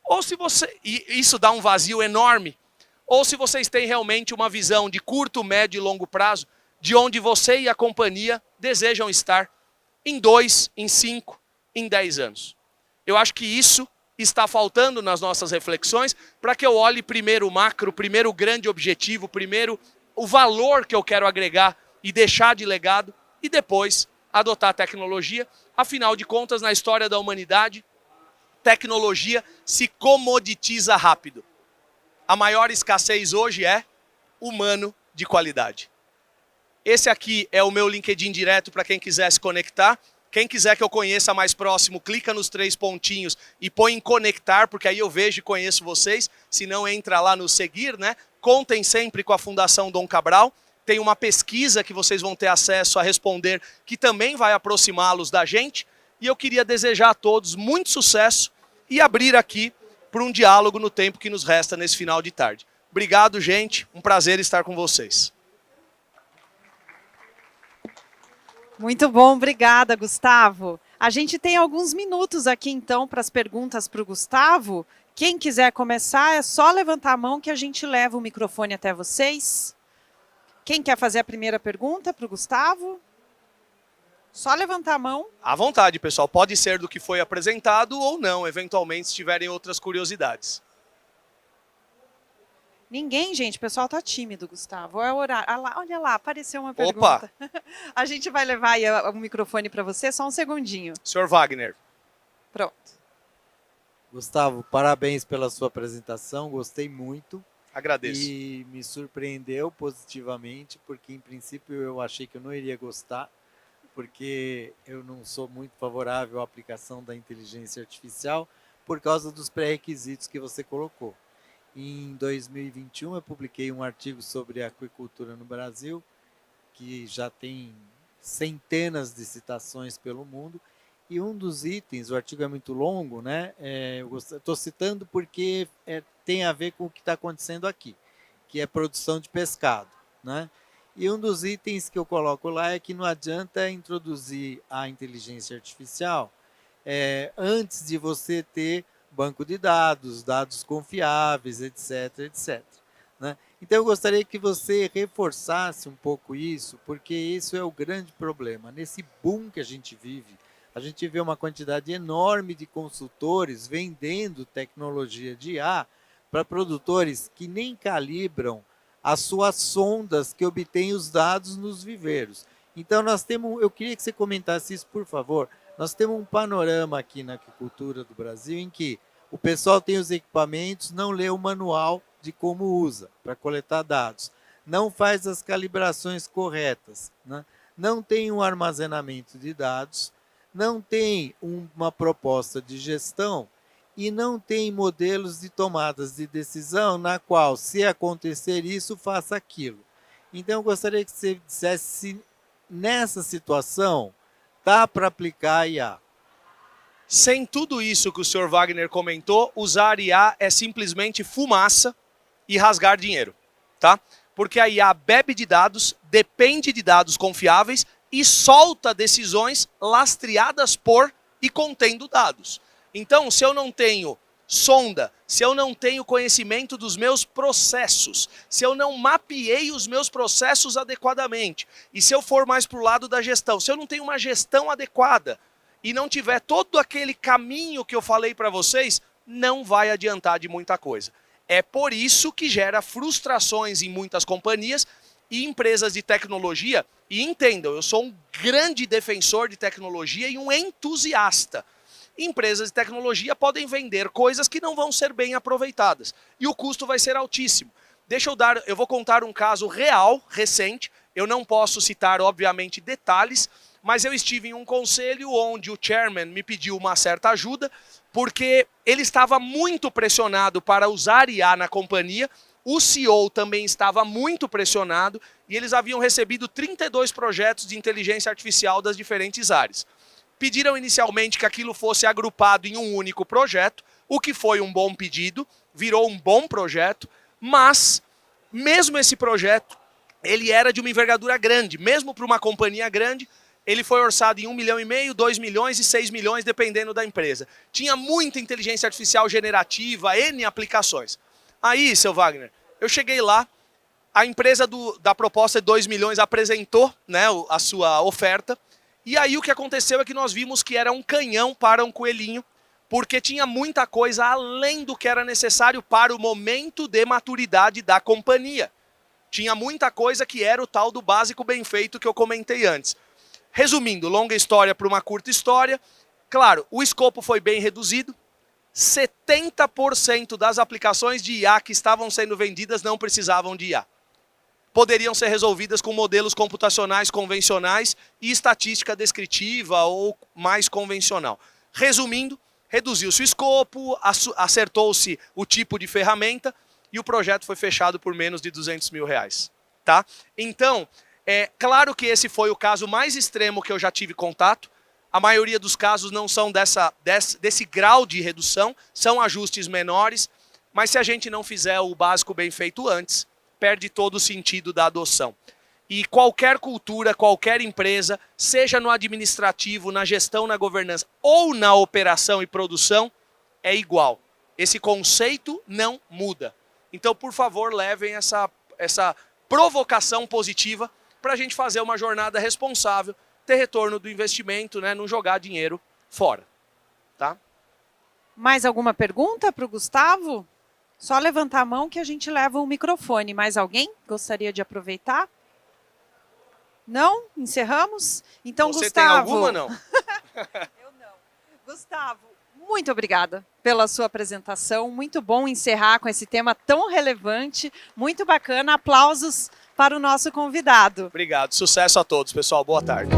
ou se e isso dá um vazio enorme, ou se vocês têm realmente uma visão de curto, médio e longo prazo, de onde você e a companhia desejam estar em 2, em 5, em 10 anos. Eu acho que isso está faltando nas nossas reflexões para que eu olhe primeiro o macro, primeiro o grande objetivo, primeiro o valor que eu quero agregar e deixar de legado e depois adotar a tecnologia. Afinal de contas, na história da humanidade, tecnologia se comoditiza rápido. A maior escassez hoje é humano de qualidade. Esse aqui é o meu LinkedIn direto para quem quiser se conectar. Quem quiser que eu conheça mais próximo, clica nos 3 pontinhos e põe em conectar, porque aí eu vejo e conheço vocês. Se não, entra lá no seguir, né? Contem sempre com a Fundação Dom Cabral. Tem uma pesquisa que vocês vão ter acesso a responder, que também vai aproximá-los da gente. E eu queria desejar a todos muito sucesso e abrir aqui para um diálogo no tempo que nos resta nesse final de tarde. Obrigado, gente. Um prazer estar com vocês. Muito bom, obrigada, Gustavo. A gente tem alguns minutos aqui, então, para as perguntas para o Gustavo. Quem quiser começar, é só levantar a mão que a gente leva o microfone até vocês. Quem quer fazer a primeira pergunta para o Gustavo? Só levantar a mão. À vontade, pessoal. Pode ser do que foi apresentado ou não, eventualmente, se tiverem outras curiosidades. Ninguém, gente. O pessoal está tímido, Gustavo. É o horário. Olha lá, apareceu uma pergunta. Opa. A gente vai levar aí o microfone para você, só um segundinho. Senhor Wagner. Pronto. Gustavo, parabéns pela sua apresentação. Gostei muito. Agradeço. E me surpreendeu positivamente, porque em princípio eu achei que eu não iria gostar, porque eu não sou muito favorável à aplicação da inteligência artificial por causa dos pré-requisitos que você colocou. Em 2021, eu publiquei um artigo sobre aquicultura no Brasil, que já tem centenas de citações pelo mundo, e um dos itens, o artigo é muito longo, né? Eu estou citando porque tem a ver com o que está acontecendo aqui, que é produção de pescado, né? E um dos itens que eu coloco lá é que não adianta introduzir a inteligência artificial antes de você ter banco de dados, dados confiáveis, etc, etc. Né? Então, eu gostaria que você reforçasse um pouco isso, porque isso é o grande problema. Nesse boom que a gente vive, a gente vê uma quantidade enorme de consultores vendendo tecnologia de IA para produtores que nem calibram as suas sondas que obtêm os dados nos viveiros. Então, eu queria que você comentasse isso, por favor. Nós temos um panorama aqui na aquicultura do Brasil em que o pessoal tem os equipamentos, não lê o manual de como usa para coletar dados, não faz as calibrações corretas, né? Não tem um armazenamento de dados, não tem uma proposta de gestão e não tem modelos de tomadas de decisão na qual, se acontecer isso, faça aquilo. Então, eu gostaria que você dissesse se nessa situação dá para aplicar a IA. Sem tudo isso que o senhor Wagner comentou, usar IA é simplesmente fumaça e rasgar dinheiro, tá? Porque a IA bebe de dados, depende de dados confiáveis e solta decisões lastreadas por e contendo dados. Então, se eu não tenho sonda, se eu não tenho conhecimento dos meus processos, se eu não mapeei os meus processos adequadamente, e se eu for mais para o lado da gestão, se eu não tenho uma gestão adequada e não tiver todo aquele caminho que eu falei para vocês, não vai adiantar de muita coisa. É por isso que gera frustrações em muitas companhias e empresas de tecnologia. E entendam, eu sou um grande defensor de tecnologia e um entusiasta. Empresas de tecnologia podem vender coisas que não vão ser bem aproveitadas. E o custo vai ser altíssimo. Eu vou contar um caso real, recente. Eu não posso citar, obviamente, detalhes, mas eu estive em um conselho onde o chairman me pediu uma certa ajuda, porque ele estava muito pressionado para usar IA na companhia, o CEO também estava muito pressionado e eles haviam recebido 32 projetos de inteligência artificial das diferentes áreas. Pediram inicialmente que aquilo fosse agrupado em um único projeto, o que foi um bom pedido, virou um bom projeto, mas mesmo esse projeto, ele era de uma envergadura grande, mesmo para uma companhia grande, ele foi orçado em 1,5 milhão, 2 milhões e 6 milhões, dependendo da empresa. Tinha muita inteligência artificial generativa, N aplicações. Aí, seu Wagner, eu cheguei lá, a empresa da proposta de 2 milhões apresentou, né, a sua oferta, e aí o que aconteceu é que nós vimos que era um canhão para um coelhinho, porque tinha muita coisa além do que era necessário para o momento de maturidade da companhia. Tinha muita coisa que era o tal do básico bem feito que eu comentei antes. Resumindo, longa história para uma curta história, claro, o escopo foi bem reduzido, 70% das aplicações de IA que estavam sendo vendidas não precisavam de IA. poderiam ser resolvidas com modelos computacionais convencionais e estatística descritiva ou mais convencional. Resumindo, reduziu-se o escopo, acertou-se o tipo de ferramenta e o projeto foi fechado por menos de R$200 mil. Tá? Então, é claro que esse foi o caso mais extremo que eu já tive contato. A maioria dos casos não são desse grau de redução, são ajustes menores, mas se a gente não fizer o básico bem feito antes, perde todo o sentido da adoção. E qualquer cultura, qualquer empresa, seja no administrativo, na gestão, na governança ou na operação e produção, é igual. Esse conceito não muda. Então, por favor, levem essa provocação positiva para a gente fazer uma jornada responsável, ter retorno do investimento, né, não jogar dinheiro fora. Tá? Mais alguma pergunta para o Gustavo? Só levantar a mão que a gente leva o microfone. Mais alguém gostaria de aproveitar? Não? Encerramos? Então, Você Gustavo... tem alguma, não? Eu não. Gustavo, muito obrigada pela sua apresentação. Muito bom encerrar com esse tema tão relevante. Muito bacana. Aplausos para o nosso convidado. Obrigado. Sucesso a todos, pessoal. Boa tarde.